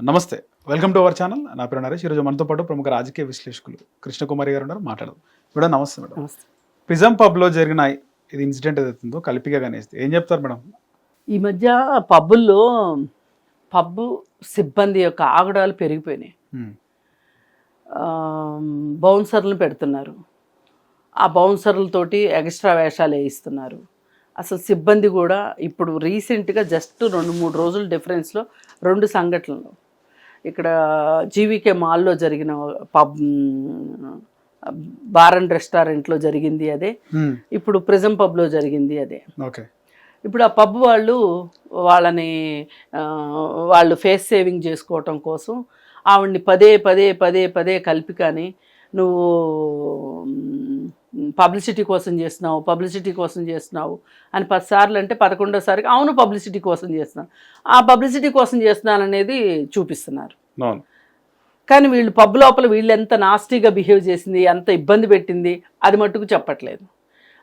నమస్తే, welcome to our channel. నా పేరు నరేష్. ఈరోజు మనతో పాటు ప్రముఖ రాజకీయ విశ్లేషకులు కృష్ణకుమారి గారు ఉన్నారు. మాట్లాడదాం. మేడం నమస్తే. మేడం, నమస్తే. ప్రిజం పబ్లో జరిగిన ఇది ఇన్సిడెంట్ ఏదైతుందో కల్పిగా గణేష్, ఏం చెప్తారు మేడం? ఈ మధ్య పబ్బుల్లో పబ్బు సిబ్బంది యొక్క ఆగడాలు పెరిగిపోయినాయి. బౌన్సర్లను పెడుతున్నారు, ఆ బౌన్సర్లతోటి ఎక్స్ట్రా వేషాలు వేయిస్తున్నారు. అసలు సిబ్బంది కూడా ఇప్పుడు రీసెంట్గా జస్ట్ 2-3 రోజుల డిఫరెన్స్లో 2 సంఘటనలు. ఇక్కడ జీవీకే మాల్లో జరిగిన పబ్ బార్ అండ్ రెస్టారెంట్లో జరిగింది అదే, ఇప్పుడు ప్రిజం పబ్లో జరిగింది అదే. ఓకే. ఇప్పుడు ఆ పబ్ వాళ్ళు ఫేస్ సేవింగ్ చేసుకోవటం కోసం ఆవిడ్ని పదే కల్పికాని నువ్వు పబ్లిసిటీ కోసం చేస్తున్నావు అని 10 సార్లు అంటే 11వ సారికి అవును పబ్లిసిటీ కోసం చేస్తున్నాను, ఆ పబ్లిసిటీ కోసం చేస్తున్నాను అనేది చూపిస్తున్నారు. కానీ వీళ్ళు పబ్ లోపల వీళ్ళు ఎంత నాస్టీగా బిహేవ్ చేసింది, ఎంత ఇబ్బంది పెట్టింది అది మట్టుకు చెప్పట్లేదు.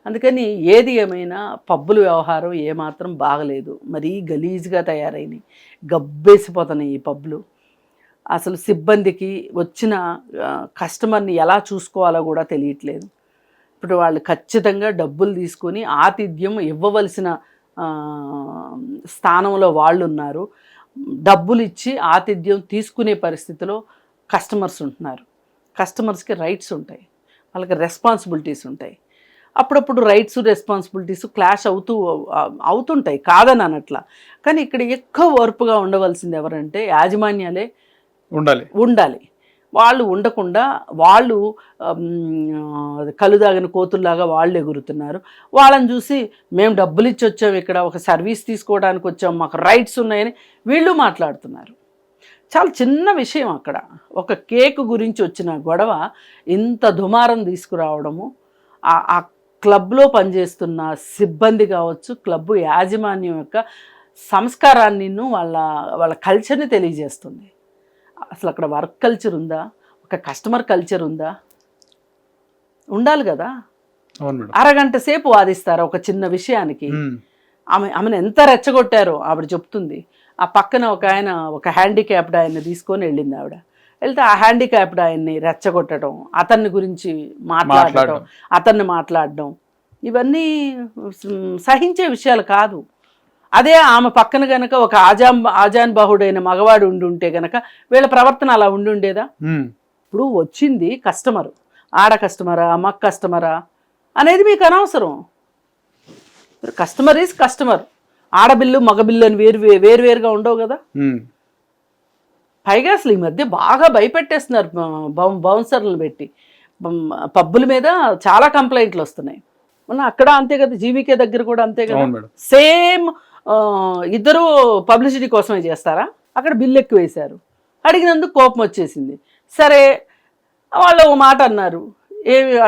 అందుకని ఏది ఏమైనా పబ్బుల వ్యవహారం ఏమాత్రం బాగలేదు. మరీ గలీజ్గా తయారైనవి, గబ్బేసిపోతున్నాయి ఈ పబ్బులు. అసలు సిబ్బందికి వచ్చిన కస్టమర్ని ఎలా చూసుకోవాలో కూడా తెలియట్లేదు. ఇప్పుడు వాళ్ళు ఖచ్చితంగా డబ్బులు తీసుకొని ఆతిథ్యం ఇవ్వవలసిన స్థానంలో వాళ్ళు ఉన్నారు. డబ్బులు ఇచ్చి ఆతిథ్యం తీసుకునే పరిస్థితిలో కస్టమర్స్ ఉంటున్నారు. కస్టమర్స్కి రైట్స్ ఉంటాయి, వాళ్ళకి రెస్పాన్సిబిలిటీస్ ఉంటాయి. అప్పుడప్పుడు రైట్స్ రెస్పాన్సిబిలిటీస్ క్లాష్ అవుతుంటాయి, కాదని అనట్లా. కానీ ఇక్కడ ఎక్కువ ఓర్పుగా ఉండవలసింది ఎవరంటే యాజమాన్యాలే ఉండాలి. వాళ్ళు ఉండకుండా వాళ్ళు కలుదాగిన కోతుల్లాగా వాళ్ళు ఎగురుతున్నారు. వాళ్ళని చూసి మేము డబ్బులు ఇచ్చి వచ్చాం, ఇక్కడ ఒక సర్వీస్ తీసుకోవడానికి వచ్చాం, మాకు రైట్స్ ఉన్నాయని వీళ్ళు మాట్లాడుతున్నారు. చాలా చిన్న విషయం, అక్కడ ఒక కేక్ గురించి వచ్చిన గొడవ ఇంత దుమారం తీసుకురావడము ఆ క్లబ్లో పనిచేస్తున్న సిబ్బంది కావచ్చు, క్లబ్ యాజమాన్యం యొక్క సంస్కారాన్ని వాళ్ళ కల్చర్ని తెలియజేస్తుంది. అసలు అక్కడ వర్క్ కల్చర్ ఉందా, ఒక కస్టమర్ కల్చర్ ఉందా? ఉండాలి కదా. అరగంట సేపు వాదిస్తారు ఒక చిన్న విషయానికి. ఆమెను ఎంత రెచ్చగొట్టారో ఆవిడ చెప్తుంది. ఆ పక్కన ఒక హ్యాండిక్యాప్డ్ ఆయన్ని తీసుకొని వెళ్ళింది ఆవిడ. వెళ్తే ఆ హ్యాండిక్యాప్డ్ ఆయన్ని రెచ్చగొట్టడం, అతన్ని గురించి మాట్లాడడం ఇవన్నీ సహించే విషయాలు కాదు. అదే ఆమె పక్కన గనక ఒక ఆజాన్ బాహుడైన మగవాడు ఉండుంటే గనక వీళ్ళ ప్రవర్తన అలా ఉండుండేదా? ఇప్పుడు వచ్చింది కస్టమరు, ఆడ కస్టమరా మగ కస్టమరా అనేది మీకు అనవసరం. Customer is customer. ఆడబిల్లు మగబిల్లు అని వేరువేరుగా ఉండవు కదా. పైగా అసలు ఈ మధ్య బాగా భయపెట్టేస్తున్నారు బౌన్సర్లను పెట్టి. పబ్బుల మీద చాలా కంప్లైంట్లు వస్తున్నాయి. మొన్న అక్కడ అంతే కదా, జీవీకే దగ్గర కూడా అంతే కదా. సేమ్ ఇద్దరు పబ్లిసిటీ కోసమే చేస్తారా? అక్కడ బిల్లు ఎక్కువ వేశారు, అడిగినందుకు కోపం వచ్చేసింది. సరే వాళ్ళు ఒక మాట అన్నారు,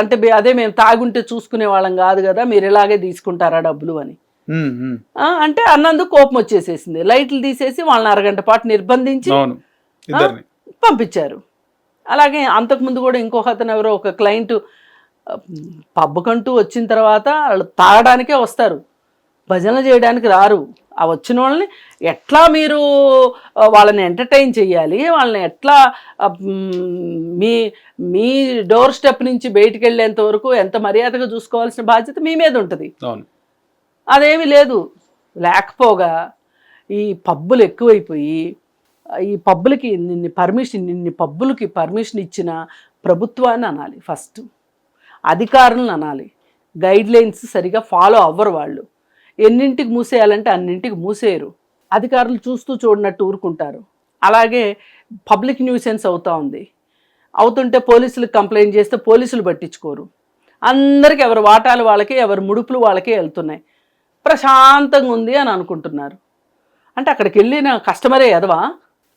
అంటే అదే మేము తాగుంటే చూసుకునే వాళ్ళం కాదు కదా, మీరు ఇలాగే తీసుకుంటారా డబ్బులు అని అంటే అన్నందుకు కోపం వచ్చేసేసింది. లైట్లు తీసేసి వాళ్ళని అరగంట పాటు నిర్బంధించి పంపించారు. అలాగే అంతకుముందు కూడా ఇంకొక అతను ఎవరో ఒక క్లయింట్ పబ్బుకంటూ వచ్చిన తర్వాత వాళ్ళు తాగడానికే వస్తారు, భజనలు చేయడానికి రారు. ఆ వచ్చిన వాళ్ళని ఎట్లా మీరు వాళ్ళని ఎంటర్టైన్ చేయాలి, వాళ్ళని ఎట్లా మీ డోర్ స్టెప్ నుంచి బయటికి వెళ్ళేంత వరకు ఎంత మర్యాదగా చూసుకోవాల్సిన బాధ్యత మీ మీద ఉంటుంది. అదేమీ లేదు. లేకపోగా ఈ పబ్బులు ఎక్కువైపోయి ఈ పబ్బులకి ఇన్ని పబ్బులకి పర్మిషన్ ఇచ్చిన ప్రభుత్వాన్ని అనాలి, ఫస్ట్ అధికారులను అనాలి. గైడ్ లైన్స్ సరిగా ఫాలో అవ్వరు వాళ్ళు. ఎన్నింటికి మూసేయాలంటే అన్నింటికి మూసేయరు. అధికారులు చూస్తూ చూడనట్టు ఊరుకుంటారు. అలాగే పబ్లిక్ న్యూసెన్స్ అవుతుంటే పోలీసులకు కంప్లైంట్ చేస్తే పోలీసులు పట్టించుకోరు. అందరికీ ఎవరి వాటాలు వాళ్ళకి, ఎవరి ముడుపులు వాళ్ళకే వెళ్తున్నాయి. ప్రశాంతంగా ఉంది అని అనుకుంటున్నారు. అంటే అక్కడికి వెళ్ళిన కస్టమరే ఎదవా?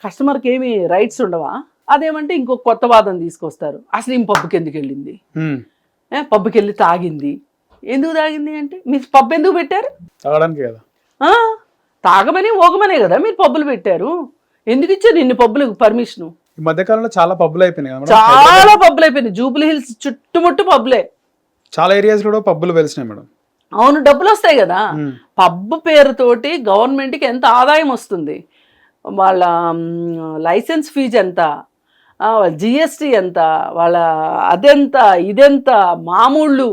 కస్టమర్కి ఏమి రైట్స్ ఉండవా? అదేమంటే ఇంకొక కొత్త వాదన తీసుకొస్తారు. అసలు ఈ పబ్కి ఎందుకు వెళ్ళింది, పబ్కి వెళ్ళి తాగింది, ఎందుకు తాగింది అంటే మీరు పబ్ ఎందుకు పెట్టారు? తాగమని ఓగమనే కదా మీరు పబ్బులు పెట్టారు. ఎందుకు ఇచ్చారు ఇన్ని పబ్బులకు పర్మిషన్? ఈ మధ్యకాలంలో చాలా పబ్బులు అయిపోయినాయి, చాలా పబ్బులు అయిపోయినాయి. జూబ్లీ హిల్స్ చుట్టుముట్టు పబ్బులే, చాలా ఏరియాస్ కూడా పబ్బులు వెలిసినాయి మేడం. అవును, డబ్బులు వస్తాయి కదా. పబ్బు పేరుతోటి గవర్నమెంట్కి ఎంత ఆదాయం వస్తుంది. వాళ్ళ లైసెన్స్ ఫీజు ఎంత, జిఎస్టీ ఎంత, వాళ్ళ అదెంత ఇదెంత, మామూళ్ళు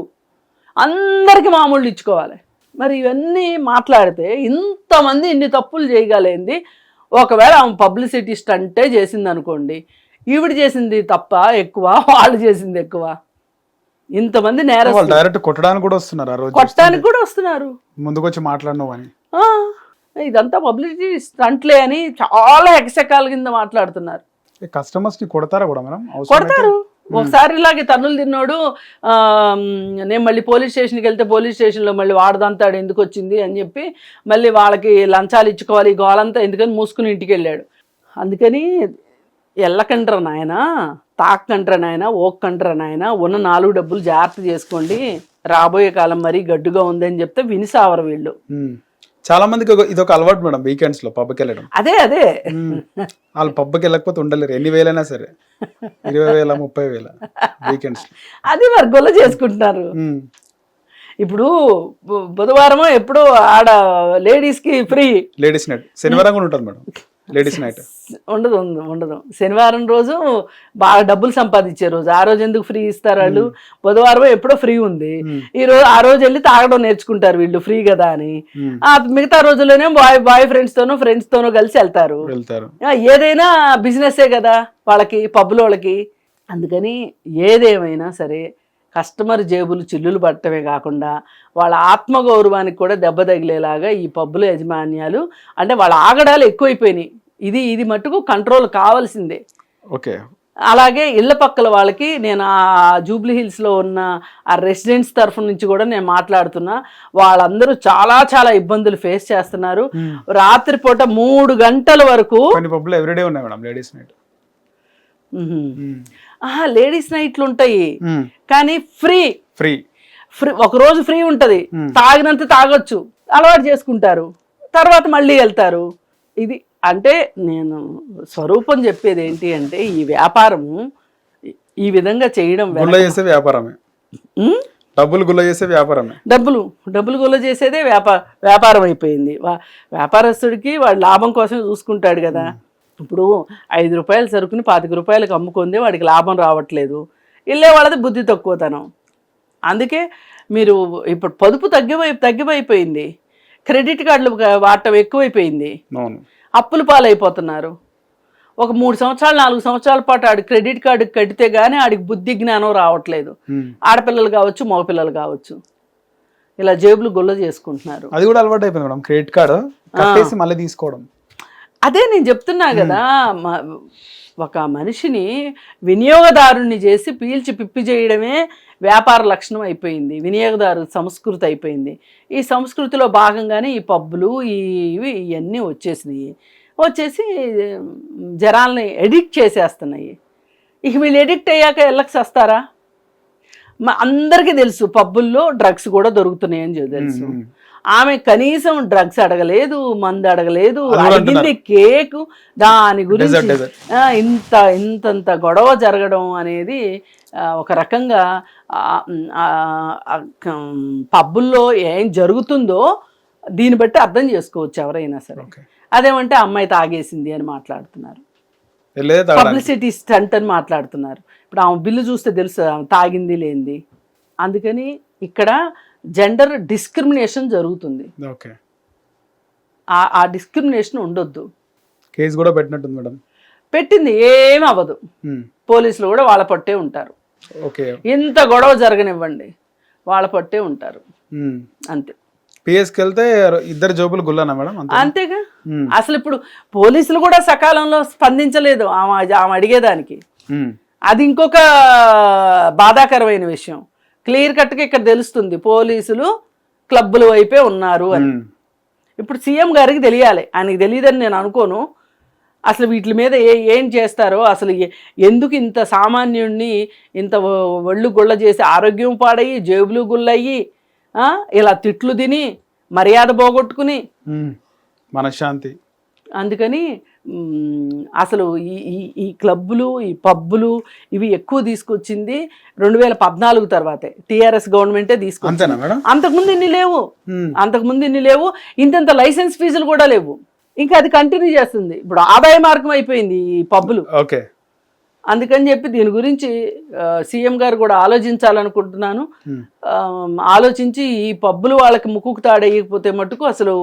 అందరికీ మామూళ్ళు ఇచ్చుకోవాలి. మరి ఇవన్నీ మాట్లాడితే ఇంతమంది ఇన్ని తప్పులు చేయగలేంది. ఒకవేళ ఆమె పబ్లిసిటీ స్టంటే చేసింది అనుకోండి, ఈవిడ చేసింది తప్ప ఎక్కువ, వాళ్ళు చేసింది ఎక్కువ. ఇంతమంది నేరస్తులు డైరెక్ట్ కొట్టడానికి కూడా వస్తున్నారు, ఆ రోజు కొట్టడానికి కూడా వస్తున్నారు, ముందుకు వచ్చి మాట్లాడినావు అని. ఇదంతా పబ్లిసిటీ స్టంట్లే అని చాలా ఎకసెకాల కింద మాట్లాడుతున్నారు. కస్టమర్స్ ని కొడతారా కూడా మేడం? కొడతారు. ఒకసారి ఇలాగే తన్నులు తిన్నాడు, నేను మళ్ళీ పోలీస్ స్టేషన్కి వెళ్తే పోలీస్ స్టేషన్లో మళ్ళీ వాడదంతాడు ఎందుకు వచ్చింది అని చెప్పి మళ్ళీ వాళ్ళకి లంచాలు ఇచ్చుకోవాలి, గోలంతా ఎందుకని మూసుకుని ఇంటికి వెళ్ళాడు. అందుకని ఎల్లకండ్రా నాయన, తాక్కండ్రా నాయన, ఓక్కండ్రా నాయన, ఉన్న 4 డబ్బులు జాగ్రత్త చేసుకోండి, రాబోయే కాలం మరీ గడ్డుగా ఉందని చెప్తే వినిసావరు వీళ్ళు. చాలా మందికి ఇది ఒక అలవాటు మేడం, వీకెండ్స్ లో పబ్కి వెళ్ళడం. అదే వాళ్ళు పబ్కి వెళ్ళకపోతే ఉండలేరు, ఎన్ని వేలైనా సరే, 20,000 30,000 వీకెండ్స్. అది మరి గొల్ల చేసుకుంటున్నారు. ఇప్పుడు బుధవారమో ఎప్పుడు ఆడ లేడీస్ కి ఫ్రీ, లేడీస్ నైట్ శనివారం కూడా ఉంటుంది మేడం, లేడీస్ నైట్ ఉండదు. శనివారం రోజు బాగా డబ్బులు సంపాదించే రోజు, ఆ రోజు ఎందుకు ఫ్రీ ఇస్తారు వాళ్ళు? బుధవారం ఎప్పుడో ఫ్రీ ఉంది, ఆ రోజు వెళ్ళి తాగడం నేర్చుకుంటారు వీళ్ళు, ఫ్రీ కదా అని. మిగతా రోజుల్లోనే బాయ్ ఫ్రెండ్స్ తోనో కలిసి వెళ్తారు. ఏదైనా బిజినెస్సే కదా వాళ్ళకి, పబ్బుల వాళ్ళకి. అందుకని ఏదేమైనా సరే కస్టమర్ జేబులు చిల్లులు పట్టడమే కాకుండా వాళ్ళ ఆత్మగౌరవానికి కూడా దెబ్బ తగిలేలాగా ఈ పబ్బుల యాజమాన్యాలు, అంటే వాళ్ళ ఆగడాలు ఎక్కువైపోయినాయి. ఇది మట్టుకు కంట్రోల్ కావాల్సిందే. ఓకే. అలాగే ఇళ్ల పక్కల వాళ్ళకి నేను ఆ జూబ్లీ హిల్స్లో ఉన్న ఆ రెసిడెంట్స్ తరఫు నుంచి కూడా నేను మాట్లాడుతున్నా. వాళ్ళందరూ చాలా చాలా ఇబ్బందులు ఫేస్ చేస్తున్నారు. రాత్రిపూట 3 గంటల వరకు ఎవ్రీడే ఉన్నాయి మేడం లేడీస్ నైట్. లేడీస్ నైట్లు ఉంటాయి కానీ ఫ్రీ. ఒక రోజు ఫ్రీ ఉంటది, తాగినంత తాగొచ్చు, అలవాటు చేసుకుంటారు, తర్వాత మళ్ళీ వెళ్తారు. ఇది అంటే నేను స్వరూపం చెప్పేది ఏంటి అంటే, ఈ వ్యాపారము ఈ విధంగా చేయడం వ్యాపారమే, డబ్బులు గుల్ల చేసే వ్యాపారమే, డబ్బులు గుల్ల చేసేదే వ్యాపారం అయిపోయింది. వ్యాపారస్తుడికి వాడు లాభం కోసం చూసుకుంటాడు కదా. ఇప్పుడు 5 రూపాయల సరుకుని 25 రూపాయలకు అమ్ముకుంది, వాడికి లాభం రావట్లేదు. ఇల్లే వాళ్ళది బుద్ధి తక్కువతనం. అందుకే మీరు ఇప్పుడు పొదుపు తగ్గిపోయింది, క్రెడిట్ కార్డులు వాడటం ఎక్కువైపోయింది, అప్పుల పాలైపోతున్నారు. ఒక 3 సంవత్సరాలు 4 సంవత్సరాల పాటు ఆడి క్రెడిట్ కార్డు కడితే గానీ ఆడికి బుద్ధి జ్ఞానం రావట్లేదు. ఆడపిల్లలు కావచ్చు, మగపిల్లలు కావచ్చు, ఇలా జేబులు గుల్ల చేసుకుంటున్నారు. అది కూడా అలవాటు అయిపోయింది మేడం, క్రెడిట్ కార్డు కట్టేసి మళ్ళీ తీసుకోవడం. అదే నేను చెప్తున్నా కదా, ఒక మనిషిని వినియోగదారుణ్ణి చేసి పీల్చి పిప్పి చేయడమే వ్యాపార లక్షణం అయిపోయింది, వినియోగదారు సంస్కృతి అయిపోయింది. ఈ సంస్కృతిలో భాగంగానే ఈ పబ్బులు ఇవన్నీ వచ్చేసి జనాల్ని ఎడిక్ట్ చేసేస్తున్నాయి. ఇక వీళ్ళు ఎడిక్ట్ అయ్యాక ఎల్లకి వస్తారా? అందరికీ తెలుసు పబ్బుల్లో డ్రగ్స్ కూడా దొరుకుతున్నాయని తెలుసు. ఆమె కనీసం డ్రగ్స్ అడగలేదు, మందు అడగలేదు, అడిగింది కేకు. దాని గురించి ఇంతంత గొడవ జరగడం అనేది ఒక రకంగా పబ్బుల్లో ఏం జరుగుతుందో దీన్ని బట్టి అర్థం చేసుకోవచ్చు ఎవరైనా సరే. అదేమంటే అమ్మాయి తాగేసింది అని మాట్లాడుతున్నారు, పబ్లిసిటీ స్టంట్ అని మాట్లాడుతున్నారు. ఇప్పుడు ఆమె బిల్లు చూస్తే తెలుసు తాగింది లేనిది. అందుకని ఇక్కడ జెండర్ డిస్క్రిమినేషన్ జరుగుతుంది. ఆ డిస్క్రిమినేషన్ ఉండొద్దు. కేసు కూడా పెట్టినట్టుంది మేడం. పెట్టింది, ఏమి అవ్వదు. పోలీసులు కూడా వాళ్ళ పట్టే ఉంటారు. ఇంత గొడవ జరగనివ్వండి, వాళ్ళ పట్టే ఉంటారు, అంతే. పిఎస్కి వెళ్తే 2 జోబులు గుల్లనా మేడం? అంతేగా. అసలు ఇప్పుడు పోలీసులు కూడా సకాలంలో స్పందించలేదు ఆమె అడిగేదానికి. అది ఇంకొక బాధాకరమైన విషయం. క్లియర్ కట్గా ఇక్కడ తెలుస్తుంది పోలీసులు క్లబ్బుల వైపే ఉన్నారు అని. ఇప్పుడు సీఎం గారికి తెలియాలి, ఆయనకి తెలియదని నేను అనుకోను. అసలు వీటి మీద ఏం చేస్తారో, అసలు ఎందుకు ఇంత సామాన్యుడిని ఇంత ఒళ్ళు గుళ్ళ చేసి ఆరోగ్యం పాడయ్యి, జేబులు గుళ్ళయ్యి, ఇలా తిట్లు తిని మర్యాద పోగొట్టుకుని మనశ్శాంతి. అందుకని అసలు ఈ క్లబ్బులు, ఈ పబ్బులు ఇవి ఎక్కువ తీసుకొచ్చింది 2014 తర్వాతే. టీఆర్ఎస్ గవర్నమెంటే తీసుకొచ్చింది. అంతకుముందు ఇన్ని లేవు, ఇంత లైసెన్స్ ఫీజులు కూడా లేవు. ఇంకా అది కంటిన్యూ చేస్తుంది. ఇప్పుడు ఆదాయ మార్గం అయిపోయింది ఈ పబ్బులు. ఓకే. అందుకని చెప్పి దీని గురించి సీఎం గారు కూడా ఆలోచించాలనుకుంటున్నాను. ఆలోచించి ఈ పబ్బులు వాళ్ళకి ముక్కుకు తాడేయకపోతే మటుకు అసలు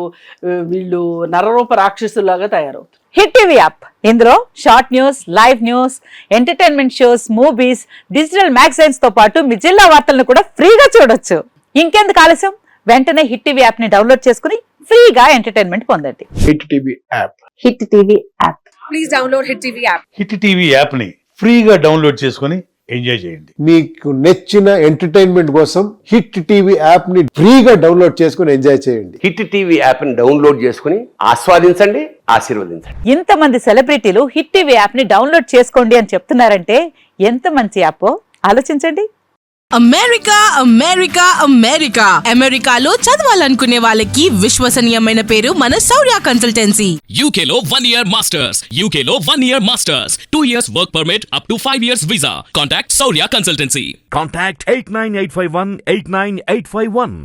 వీళ్ళు నరరూప రాక్షసులాగా తయారవుతారు. హిట్ టీవీ యాప్, ఇందులో short news, live news, entertainment shows, movies, digital magazines తో పాటు మీ జిల్లా వార్తలను కూడా ఫ్రీగా చూడొచ్చు. ఇంకెందుకు ఆలస్యం, వెంటనే హిట్ టీవీ యాప్ ని డౌన్లోడ్ చేసుకుని ఫ్రీగా ఎంటర్టైన్మెంట్ పొందండి. Hit TV app. Hit TV app. Please download Hit TV app. Hit TV యాప్ని ఫ్రీగా డౌన్లోడ్ చేసుకొని ఎంజాయ్ చేయండి. మీకు నచ్చిన ఎంటర్టైన్మెంట్ కోసం హిట్ టీవీ యాప్ ని ఫ్రీగా డౌన్లోడ్ చేసుకుని ఎంజాయ్ చేయండి. హిట్ టీవీ యాప్ని డౌన్లోడ్ చేసుకుని ఆస్వాదించండి, ఆశీర్వదించండి. ఇంతమంది సెలబ్రిటీలు హిట్ టీవీ యాప్ ని డౌన్లోడ్ చేసుకోండి అని చెప్తున్నారంటే ఎంత మంచి యాప్ ఆలోచించండి. అమెరికా అమెరికా అమెరికా అమెరికాలో చదవాలనుకునే వాళ్ళకి విశ్వసనీయమైన పేరు మన శౌర్య కన్సల్టెన్సీ. UK లో 1 year masters. UK లో 1 year masters. 2 years work permit up to 5 years visa. Contact Saurya Consultancy. Contact 89851 89851.